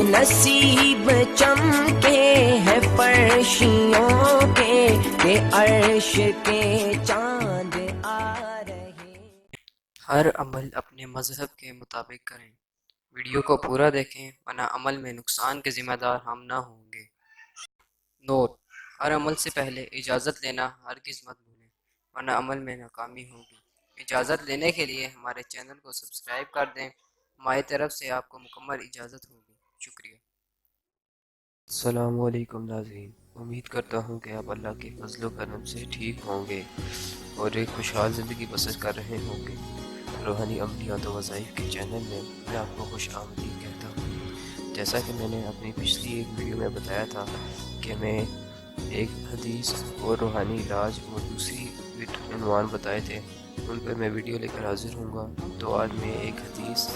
نصیب چمکے ہیں فرشیوں کے کہ عرش کے چاند آ رہے۔ ہر عمل اپنے مذہب کے مطابق کریں۔ ویڈیو کو پورا دیکھیں ورنہ عمل میں نقصان کے ذمہ دار ہم نہ ہوں گے۔ نوٹ: ہر عمل سے پہلے اجازت لینا ہرگز مت بھولیں ورنہ عمل میں ناکامی ہوگی۔ اجازت لینے کے لیے ہمارے چینل کو سبسکرائب کر دیں۔ ہماری طرف سے آپ کو مکمل اجازت ہوگی۔ شکریہ۔ السلام علیکم ناظرین، امید کرتا ہوں کہ آپ اللہ کے فضل و کرم سے ٹھیک ہوں گے اور ایک خوشحال زندگی بسر کر رہے ہوں گے۔ روحانی عملیات و وظائف کے چینل میں آپ کو خوش آمدید کہتا ہوں۔ جیسا کہ میں نے اپنی پچھلی ایک ویڈیو میں بتایا تھا کہ میں ایک حدیث اور روحانی علاج اور دوسری عنوان بتائے تھے، ان پر میں ویڈیو لے کر حاضر ہوں گا۔ تو آج میں ایک حدیث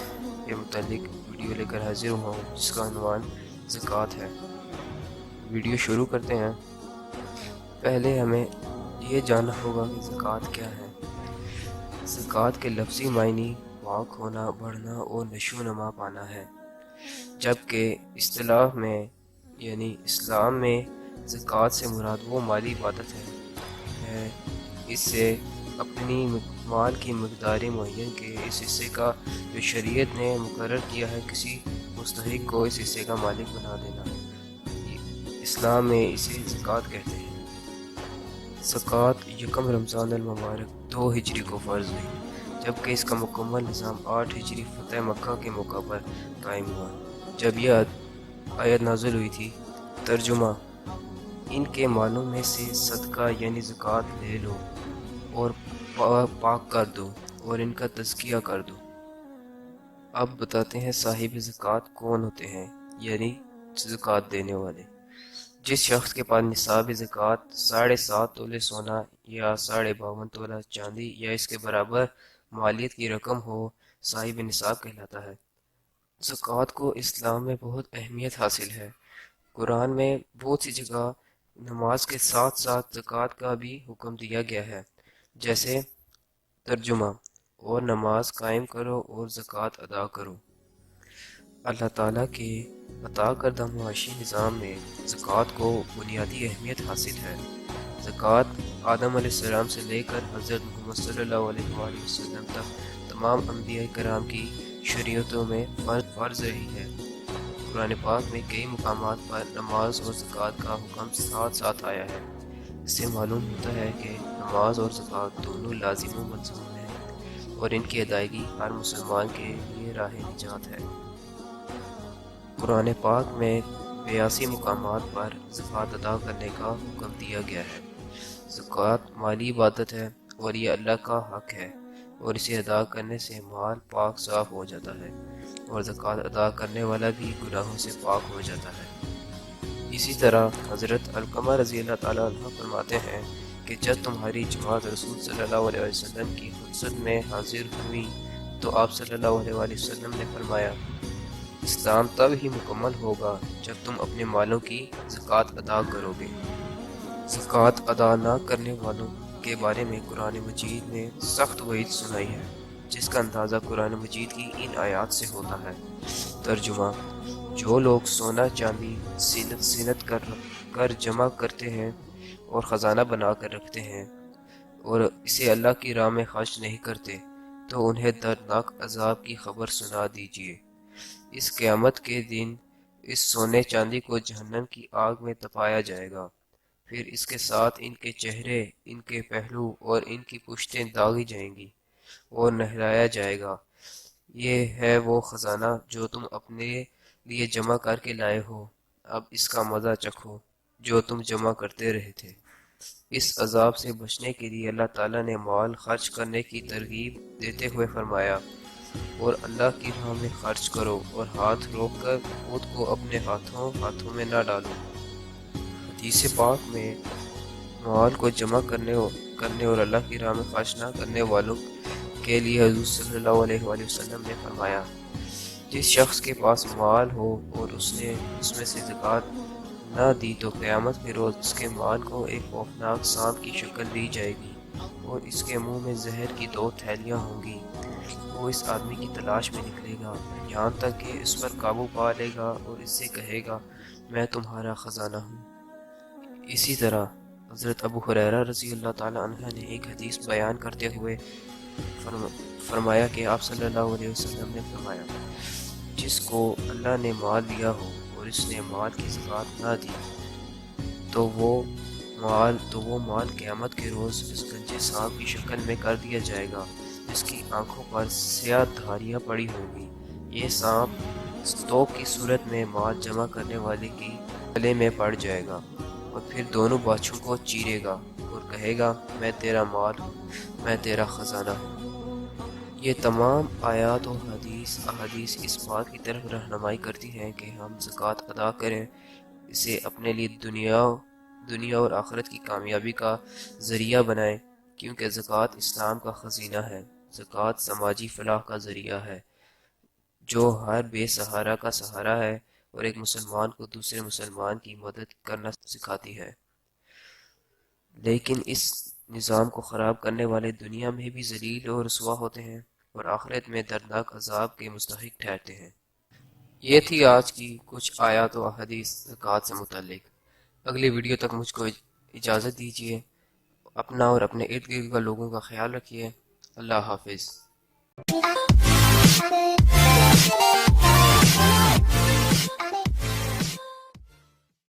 کے متعلق ویڈیو لے کر حاضر ہوا ہوں جس کا عنوان زکوٰۃ ہے۔ ویڈیو شروع کرتے ہیں۔ پہلے ہمیں یہ جاننا ہوگا کہ زکوٰۃ کیا ہے۔ زکوٰۃ کے لفظی معنی پاک ہونا، بڑھنا اور نشو و نما پانا ہے، جبکہ اصطلاح میں یعنی اسلام میں زکوٰۃ سے مراد وہ مالی عبادت ہے اس سے اپنی مال کی مقدار معین کے اس حصے کا جو شریعت نے مقرر کیا ہے کسی مستحق کو اس حصے کا مالک بنا دینا۔ اسلام میں اسے زکوٰۃ کہتے ہیں۔ زکوٰۃ یکم رمضان المبارک 2 ہجری کو فرض ہوئی، جبکہ اس کا مکمل نظام 8 ہجری فتح مکہ کے موقع پر قائم ہوا۔ جب یہ آیت نازل ہوئی تھی۔ ترجمہ: ان کے مالوں میں سے صدقہ یعنی زکوٰۃ لے لو اور پاک کر دو اور ان کا تزکیہ کر دو۔ اب بتاتے ہیں صاحب زکوٰۃ کون ہوتے ہیں، یعنی زکوٰۃ دینے والے۔ جس شخص کے پاس نصاب زکوٰۃ 7.5 تولے سونا یا 52.5 تولہ چاندی یا اس کے برابر مالیت کی رقم ہو، صاحب نصاب کہلاتا ہے۔ زکوٰۃ کو اسلام میں بہت اہمیت حاصل ہے۔ قرآن میں بہت سی جگہ نماز کے ساتھ ساتھ زکوٰۃ کا بھی حکم دیا گیا ہے، جیسے ترجمہ: اور نماز قائم کرو اور زکوٰۃ ادا کرو۔ اللہ تعالیٰ کے عطا کردہ معاشی نظام میں زکوٰۃ کو بنیادی اہمیت حاصل ہے۔ زکوٰۃ آدم علیہ السلام سے لے کر حضرت محمد صلی اللہ علیہ وآلہ وسلم تک تمام انبیاء کرام کی شریعتوں میں فرض رہی ہے۔ قرآن پاک میں کئی مقامات پر نماز اور زکوٰۃ کا حکم ساتھ ساتھ آیا ہے۔ اس سے معلوم ہوتا ہے کہ نماز اور زکوٰۃ دونوں لازم و ملزوم ہیں اور ان کی ادائیگی ہر مسلمان کے لیے راہ نجات ہے۔ قرآن پاک میں 82 مقامات پر زکوٰۃ ادا کرنے کا حکم دیا گیا ہے۔ زکوٰۃ مالی عبادت ہے اور یہ اللہ کا حق ہے اور اسے ادا کرنے سے مال پاک صاف ہو جاتا ہے اور زکوٰۃ ادا کرنے والا بھی گناہوں سے پاک ہو جاتا ہے۔ اسی طرح حضرت علقمہ رضی اللہ تعالیٰ عنہ فرماتے ہیں کہ جب تمہاری جماعت رسول صلی اللہ علیہ وسلم کی خدمت میں حاضر ہوئی تو آپ صلی اللہ علیہ وسلم نے فرمایا، اسلام تب ہی مکمل ہوگا جب تم اپنے مالوں کی زکوٰۃ ادا کرو گے۔ زکوٰۃ ادا نہ کرنے والوں کے بارے میں قرآن مجید نے سخت وعید سنائی ہے، جس کا اندازہ قرآن مجید کی ان آیات سے ہوتا ہے۔ ترجمہ: جو لوگ سونا چاندی زینت کر جمع کرتے ہیں اور خزانہ بنا کر رکھتے ہیں اور اسے اللہ کی راہ میں خرچ نہیں کرتے تو انہیں دردناک عذاب کی خبر سنا دیجیے۔ اس قیامت کے دن اس سونے چاندی کو جہنم کی آگ میں تپایا جائے گا، پھر اس کے ساتھ ان کے چہرے، ان کے پہلو اور ان کی پشتیں داغی جائیں گی اور نہلایا جائے گا، یہ ہے وہ خزانہ جو تم اپنے لیے جمع کر کے لائے ہو، اب اس کا مزہ چکھو جو تم جمع کرتے رہے تھے۔ اس عذاب سے بچنے کے لیے اللہ تعالیٰ نے مال خرچ کرنے کی ترغیب دیتے ہوئے فرمایا، اور اللہ کی راہ میں خرچ کرو اور ہاتھ روک کر خود کو اپنے ہاتھوں میں نہ ڈالو۔ حدیث پاک میں مال کو جمع کرنے اور اللہ کی راہ میں خرچ نہ کرنے والوں کے لیے حضور صلی اللہ علیہ وآلہ وسلم نے فرمایا، جس شخص کے پاس مال ہو اور اس نے اس میں سے زکوٰۃ نہ دی تو قیامت کے روز اس کے مال کو ایک خوفناک سانپ کی شکل دی جائے گی اور اس کے منہ میں زہر کی 2 تھیلیاں ہوں گی۔ وہ اس آدمی کی تلاش میں نکلے گا یہاں تک کہ اس پر قابو پا لے گا اور اس سے کہے گا میں تمہارا خزانہ ہوں۔ اسی طرح حضرت ابو ہریرہ رضی اللہ تعالیٰ عنہ نے ایک حدیث بیان کرتے ہوئے فرمایا کہ آپ صلی اللہ علیہ وسلم نے فرمایا، جس کو اللہ نے مال دیا ہو اور اس نے مال کی زکوٰۃ نہ دی تو وہ مال قیامت کے روز اس گنجے سانپ کی شکل میں کر دیا جائے گا جس کی آنکھوں پر سیاہ دھاریاں پڑی ہوں گی۔ یہ سانپ توپ کی صورت میں مال جمع کرنے والے کی گلے میں پڑ جائے گا اور پھر دونوں باچھوں کو چیرے گا اور کہے گا میں تیرا مال ہوں، میں تیرا خزانہ ہوں۔ یہ تمام آیات و احادیث اس بات کی طرف رہنمائی کرتی ہیں کہ ہم زکوٰۃ ادا کریں، اسے اپنے لیے دنیا اور آخرت کی کامیابی کا ذریعہ بنائیں، کیونکہ زکوٰۃ اسلام کا خزینہ ہے۔ زکوٰۃ سماجی فلاح کا ذریعہ ہے جو ہر بے سہارا کا سہارا ہے اور ایک مسلمان کو دوسرے مسلمان کی مدد کرنا سکھاتی ہے۔ لیکن اس نظام کو خراب کرنے والے دنیا میں بھی ذلیل اور رسوا ہوتے ہیں اور آخرت میں دردناک عذاب کے مستحق ٹھہرتے ہیں۔ یہ تھی آج کی کچھ آیات و احادیث زکوٰۃ سے متعلق۔ اگلی ویڈیو تک مجھ کو اجازت دیجیے۔ اپنا اور اپنے ارد گرد کا لوگوں کا خیال رکھیے۔ اللہ حافظ۔